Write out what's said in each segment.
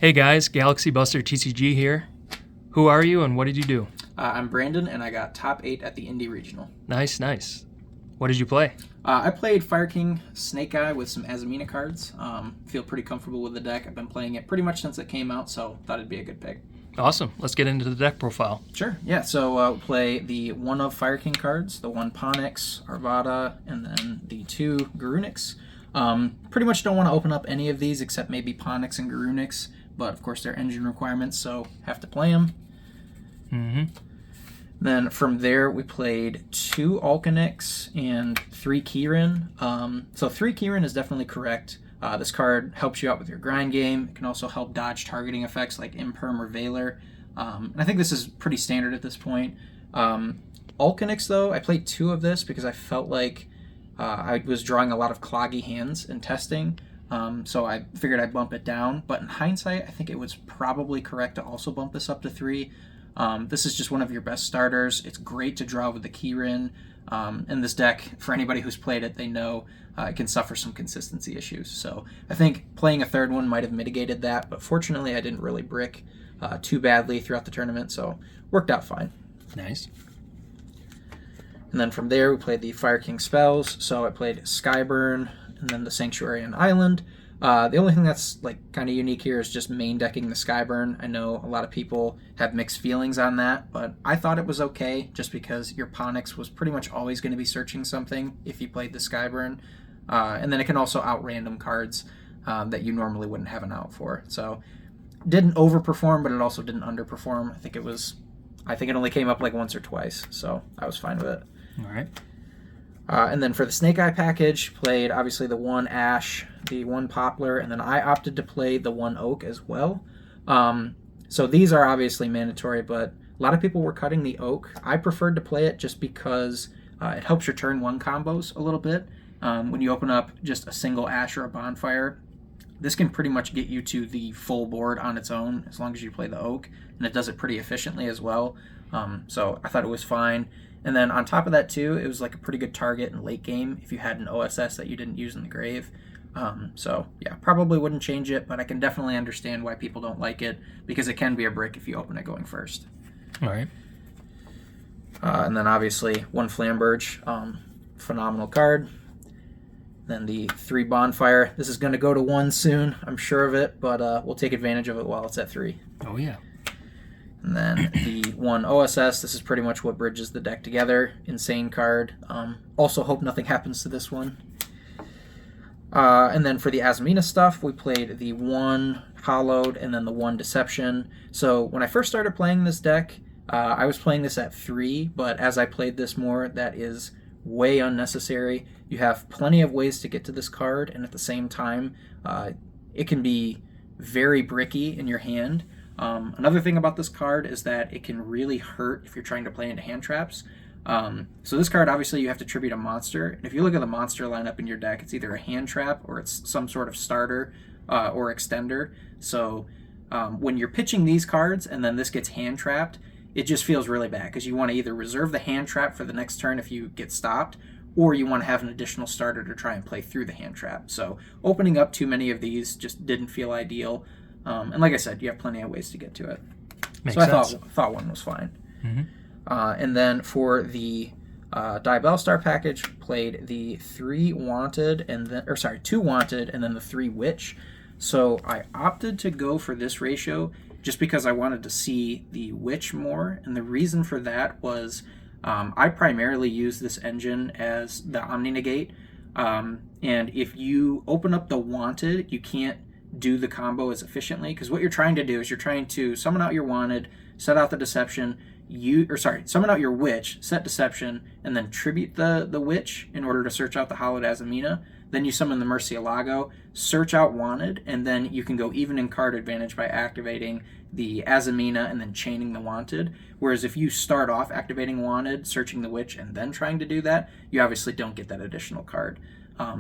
Hey guys, Galaxy Buster TCG here. Who are you and what did you do? I'm Brandon, and I got top 8 at the Indy Regional. Nice. What did you play? I played Fire King Snake Eye with some Azamina cards. Feel pretty comfortable with the deck. I've been playing it pretty much since it came out, so thought it'd be a good pick. Awesome. Let's get into the deck profile. Sure, yeah. So we'll play the one of Fire King cards, the one Ponix, Arvada, and then the two Garunix. Pretty much don't want to open up any of these except maybe Ponix and Garunix, but of course they're engine requirements, so have to play them. Then from there, we played 2 Alkanix and 3 Keyrin. So 3 Keyrin is definitely correct. This card helps you out with your grind game. It can also help dodge targeting effects like Imperm or Valor. And I think this is pretty standard at this point. Alkanix, though, I played 2 of this because I felt like I was drawing a lot of cloggy hands in testing. So I figured I'd bump it down. But in hindsight, I think it was probably correct to also bump this up to 3. This is just one of your best starters. It's great to draw with the Keyrin. And this deck, for anybody who's played it, they know it can suffer some consistency issues. So I think playing a third one might have mitigated that, but fortunately I didn't really brick too badly throughout the tournament, so worked out fine. Nice. And then from there we played the Fire King spells. So I played Skyburn and then the Sanctuary and Island. The only thing that's kind of unique here is just main decking the Skyburn. I know a lot of people have mixed feelings on that, but I thought it was okay just because your Ponix was pretty much always going to be searching something if you played the Skyburn. And then it can also out random cards that you normally wouldn't have an out for. So didn't overperform, but it also didn't underperform. I think it only came up once or twice, so I was fine with it. All right. And then for the Snake Eye package, played obviously the 1 Ash, the 1 Poplar, and then I opted to play the 1 Oak as well. So these are obviously mandatory, but a lot of people were cutting the Oak. I preferred to play it just because it helps your turn 1 combos a little bit. When you open up just a single Ash or a Bonfire, this can pretty much get you to the full board on its own as long as you play the Oak, and it does it pretty efficiently as well. So I thought it was fine. And then on top of that too, it was a pretty good target in late game if you had an OSS that you didn't use in the grave. So yeah, probably wouldn't change it, but I can definitely understand why people don't like it because it can be a brick if you open it going first. All right. And then obviously 1 Flamberge, phenomenal card. Then the 3 Bonfire. This is going to go to 1 soon, I'm sure of it, but we'll take advantage of it while it's at 3. Oh yeah. And then the 1 OSS, this is pretty much what bridges the deck together. Insane card. Also hope nothing happens to this one. And then for the Azamina stuff, we played the 1 Hollowed and then the 1 Deception. So when I first started playing this deck, I was playing this at 3, but as I played this more, that is way unnecessary. You have plenty of ways to get to this card, and at the same time, it can be very bricky in your hand. Another thing about this card is that it can really hurt if you're trying to play into hand traps. So this card, obviously, you have to tribute a monster. And if you look at the monster lineup in your deck, it's either a hand trap or it's some sort of starter or extender. So when you're pitching these cards and then this gets hand trapped, it just feels really bad because you want to either reserve the hand trap for the next turn if you get stopped, or you want to have an additional starter to try and play through the hand trap. So opening up too many of these just didn't feel ideal. And like I said, you have plenty of ways to get to it. Makes so sense. I thought 1 was fine. And then for the Diabell Star package, played the 3 Wanted and then, 2 Wanted and then the 3 Witch. So I opted to go for this ratio just because I wanted to see the Witch more, and the reason for that was I primarily use this engine as the Omni Negate, and if you open up the Wanted, you can't do the combo as efficiently, because what you're trying to do is you're trying to summon out your Wanted, set out the Deception, summon out your Witch, set Deception, and then tribute the Witch in order to search out the Hallowed Azamina. Then you summon the Murcielago, search out Wanted, and then you can go even in card advantage by activating the Azamina and then chaining the Wanted. Whereas if you start off activating Wanted, searching the Witch, and then trying to do that, you obviously don't get that additional card.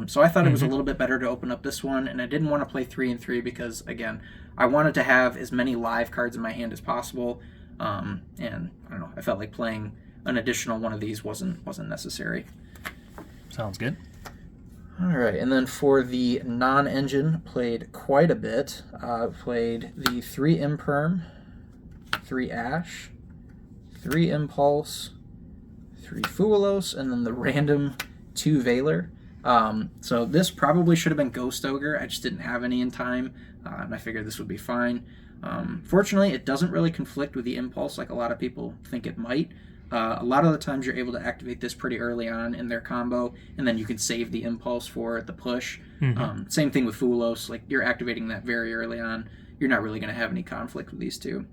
So I thought it was a little bit better to open up this one, and I didn't want to play 3 and 3 because, again, I wanted to have as many live cards in my hand as possible, and I don't know, I felt like playing an additional one of these wasn't necessary. Sounds good. All right, and then for the non-engine, played quite a bit. Played the 3 Imperm, 3 Ash, 3 Impulse, 3 Fuelos, and then the random 2 Valor. So this probably should have been Ghost Ogre. I just didn't have any in time, and I figured this would be fine. Fortunately, it doesn't really conflict with the Impulse like a lot of people think it might. A lot of the times you're able to activate this pretty early on in their combo, and then you can save the Impulse for the push. Same thing with Fuelos. Like, you're activating that very early on. You're not really going to have any conflict with these two.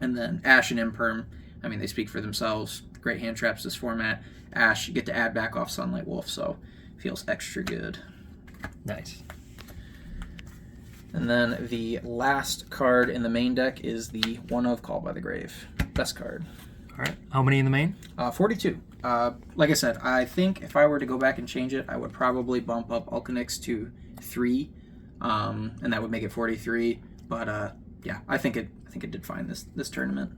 And then Ash and Imperm, I mean, they speak for themselves. Great hand traps this format. Ash, you get to add back off Sunlight Wolf, so feels extra good. Nice. And then the last card in the main deck is the One of Called by the Grave. Best card. All right. How many in the main? 42. Like I said, I think if I were to go back and change it, I would probably bump up Alkanix to 3, and that would make it 43. But yeah, I think it did fine this tournament.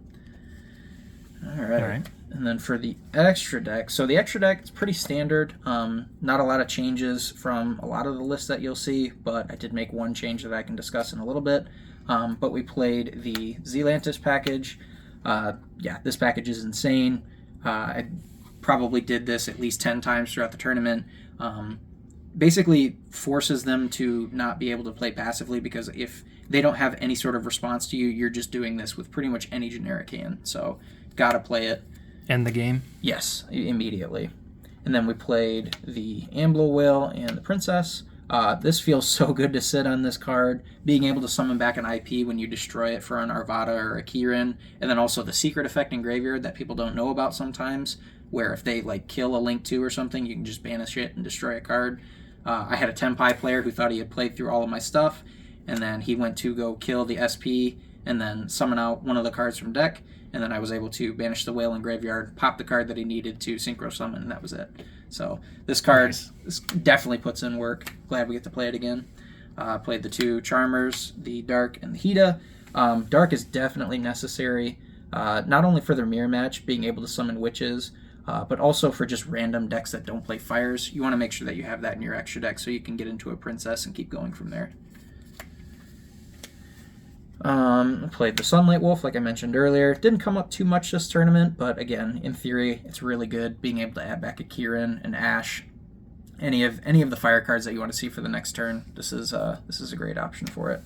All right. And then for the extra deck, so the extra deck is pretty standard. Not a lot of changes from a lot of the lists that you'll see, but I did make one change that I can discuss in a little bit. But we played the Zealantis package. Yeah, this package is insane. I probably did this at least 10 times throughout the tournament. Basically forces them to not be able to play passively, because if they don't have any sort of response to you, you're just doing this with pretty much any generic hand. So, gotta play it. End the game? Yes, immediately. And then we played the Amblo Whale and the Princess. This feels so good to sit on this card. Being able to summon back an IP when you destroy it for an Arvada or a Kirin. And then also the secret effect in Graveyard that people don't know about sometimes, where if they like kill a Link 2 or something, you can just banish it and destroy a card. I had a Tenpai player who thought he had played through all of my stuff, and then he went to go kill the SP and then summon out one of the cards from deck, and then I was able to banish the whale in Graveyard, pop the card that he needed to synchro summon, and that was it. So this card this definitely puts in work. Glad we get to play it again. Played the 2 Charmers, the Dark and the Hida. Dark is definitely necessary, not only for their mirror match, being able to summon witches, but also for just random decks that don't play fires. You want to make sure that you have that in your extra deck so you can get into a Princess and keep going from there. Played the Sunlight Wolf, like I mentioned earlier. Didn't come up too much this tournament, but again, in theory, it's really good being able to add back a Kirin, an Ash, any of the fire cards that you want to see for the next turn. This is a great option for it.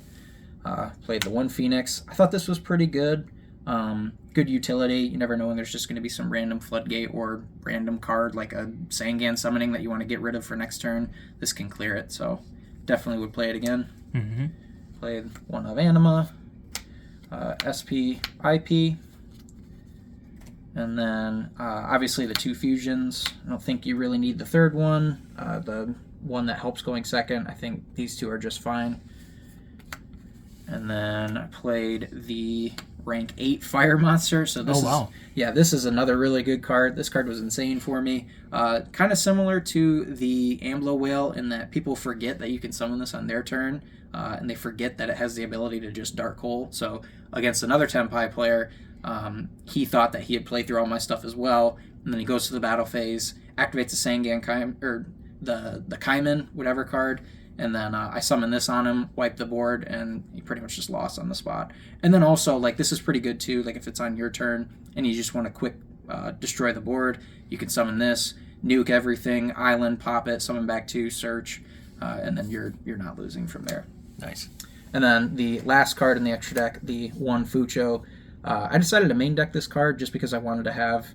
Played the 1 Phoenix. I thought this was pretty good. Good utility. You never know when there's just going to be some random Floodgate or random card like a Sangan summoning that you want to get rid of for next turn. This can clear it, so definitely would play it again. Played 1 of Anima. SP, IP, and then obviously the 2 fusions. I don't think you really need the third one. The one that helps going second, I think these 2 are just fine. And then I played the rank 8 Fire Monster. So this this is another really good card. This card was insane for me. Kind of similar to the Amblo Whale in that people forget that you can summon this on their turn. And they forget that it has the ability to just Dark Hole. So against another Tenpai player, he thought that he had played through all my stuff as well, and then he goes to the battle phase, activates the Sangan or the Kaiman, whatever card, and then I summon this on him, wipe the board, and he pretty much just lost on the spot. And then also, like, this is pretty good too, like if it's on your turn and you just want to quick destroy the board, you can summon this, nuke everything, island, pop it, summon back 2, search, and then you're not losing from there. Nice. And then the last card in the extra deck, the 1 Fucho. I decided to main deck this card just because I wanted to have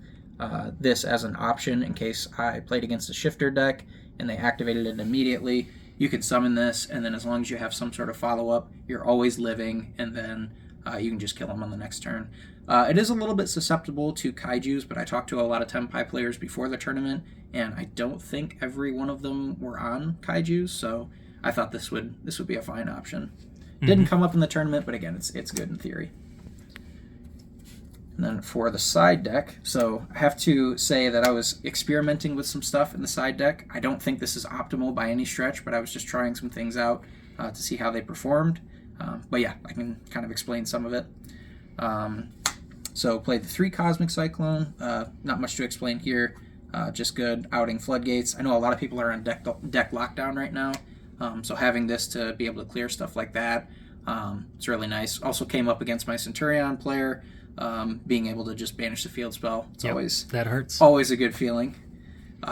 this as an option in case I played against a shifter deck and they activated it immediately. You can summon this, and then as long as you have some sort of follow-up, you're always living, and then you can just kill them on the next turn. It is a little bit susceptible to kaijus, but I talked to a lot of Tenpai players before the tournament, and I don't think every one of them were on kaijus, so I thought this would be a fine option. Didn't come up in the tournament, but again, it's good in theory. And then for the side deck, so I have to say that I was experimenting with some stuff in the side deck. I don't think this is optimal by any stretch, but I was just trying some things out to see how they performed. But yeah, I can kind of explain some of it. So played the 3 Cosmic Cyclone. Not much to explain here. just good outing floodgates. I know a lot of people are on deck lockdown right now, so having this to be able to clear stuff like that, it's really nice. Also came up against my Centurion player, being able to just banish the field spell. It's always that hurts. Always a good feeling. 3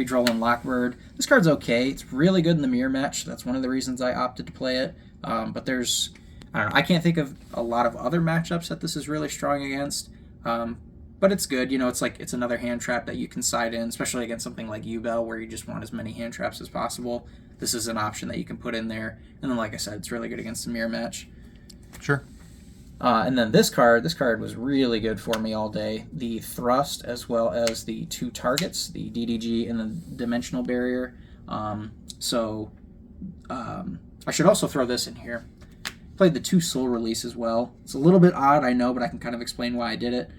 Drolan Lockbird. This card's okay. It's really good in the mirror match. That's one of the reasons I opted to play it. But there's, I don't know, I can't think of a lot of other matchups that this is really strong against. But it's good. It's another hand trap that you can side in, especially against something like Yugioh where you just want as many hand traps as possible. This is an option that you can put in there. And then, like I said, it's really good against the mirror match. Sure. And then this card was really good for me all day. The Thrust, as well as the 2 targets, the DDG and the Dimensional Barrier. I should also throw this in here. Played the 2 Soul Release as well. It's a little bit odd, I know, but I can kind of explain why I did it.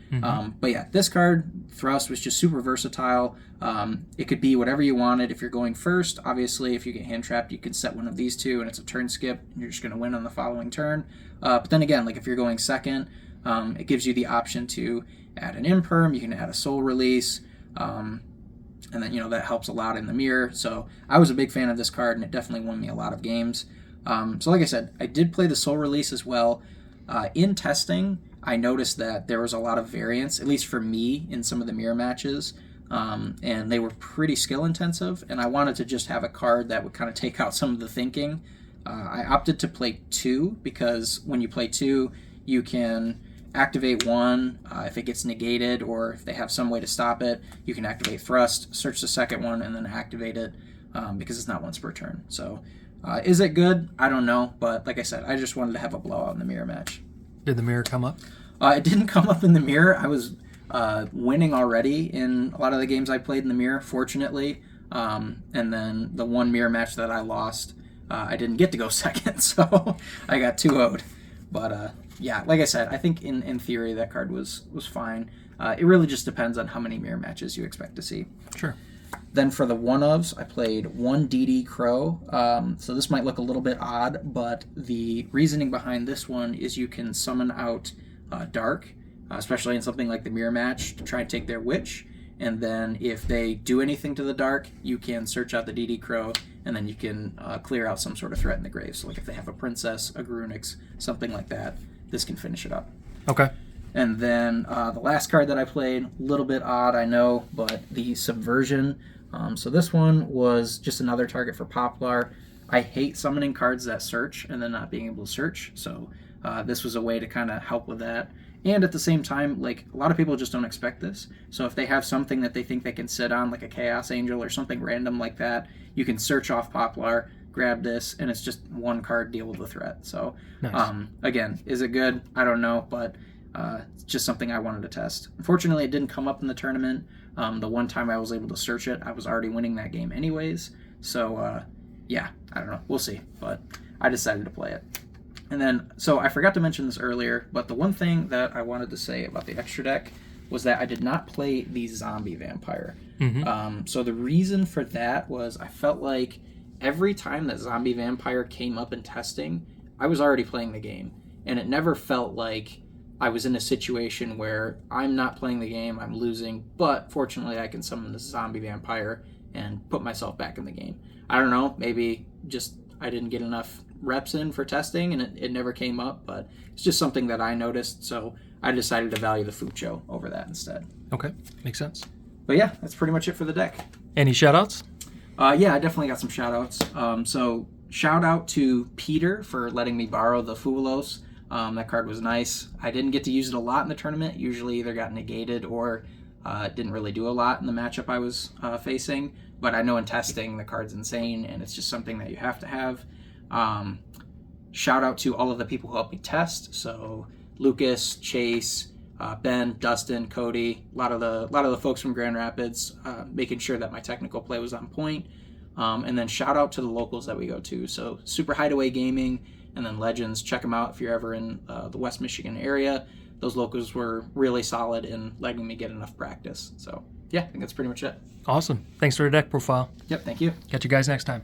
But yeah, this card, Thrust, was just super versatile. It could be whatever you wanted. If you're going first, obviously, if you get hand trapped, you can set one of these 2, and it's a turn skip, and you're just going to win on the following turn. But then again, like if you're going second, it gives you the option to add an Imperm. You can add a Soul Release. And then, that helps a lot in the mirror. So I was a big fan of this card, and it definitely won me a lot of games. So like I said, I did play the Soul Release as well. In testing, I noticed that there was a lot of variance, at least for me, in some of the mirror matches. And they were pretty skill intensive, and I wanted to just have a card that would kind of take out some of the thinking. I opted to play 2 because when you play 2, you can activate 1 if it gets negated, or if they have some way to stop it, you can activate Thrust, search the second one, and then activate it because it's not once per turn. So is it good? I don't know, but like I said, I just wanted to have a blowout in the mirror match. Did the mirror come up? It didn't come up in the mirror. I was winning already in a lot of the games I played in the mirror, fortunately. And then the one mirror match that I lost, I didn't get to go second, so I got 2-0'd. But yeah, like I said, I think in theory that card was fine. It really just depends on how many mirror matches you expect to see. Sure. Then for the 1-ofs, I played 1 DD Crow. So this might look a little bit odd, but the reasoning behind this one is you can summon out Dark, especially in something like the mirror match, to try and take their Witch. And then if they do anything to the Dark, you can search out the DD Crow, and then you can clear out some sort of threat in the grave. So like if they have a Princess, a Grunix, something like that, this can finish it up. Okay. And then the last card that I played, a little bit odd, I know, but the Subversion. So this one was just another target for Poplar. I hate summoning cards that search and then not being able to search, so this was a way to kind of help with that. And at the same time, like, a lot of people just don't expect this. So if they have something that they think they can sit on, like a Chaos Angel or something random like that, you can search off Poplar, grab this, and it's just 1 card, deal with the threat. So, nice. Again, is it good? I don't know, but it's just something I wanted to test. Unfortunately, it didn't come up in the tournament. The one time I was able to search it, I was already winning that game anyways. So, yeah, I don't know. We'll see. But I decided to play it. And then, so I forgot to mention this earlier, but the one thing that I wanted to say about the extra deck was that I did not play the Zombie Vampire. So the reason for that was I felt like every time that Zombie Vampire came up in testing, I was already playing the game. And it never felt like I was in a situation where I'm not playing the game, I'm losing, but fortunately I can summon the Zombie Vampire and put myself back in the game. I don't know, maybe just I didn't get enough reps in for testing and it never came up, but it's just something that I noticed, so I decided to value the Fucho over that instead. Okay, makes sense. But yeah, that's pretty much it for the deck. Any shoutouts? Yeah, I definitely got some shoutouts. So shout out to Peter for letting me borrow the Fulos. That card was nice. I didn't get to use it a lot in the tournament. Usually either got negated or didn't really do a lot in the matchup I was facing. But I know in testing the card's insane, and it's just something that you have to have. Shout out to all of the people who helped me test. So Lucas, Chase, Ben, Dustin, Cody, a lot of the folks from Grand Rapids, making sure that my technical play was on point. And then shout out to the locals that we go to. So Super Hideaway Gaming and then Legends. Check them out if you're ever in the West Michigan area. Those locals were really solid in letting me get enough practice. So yeah, I think that's pretty much it. Awesome. Thanks for the deck profile. Yep, thank you. Catch you guys next time.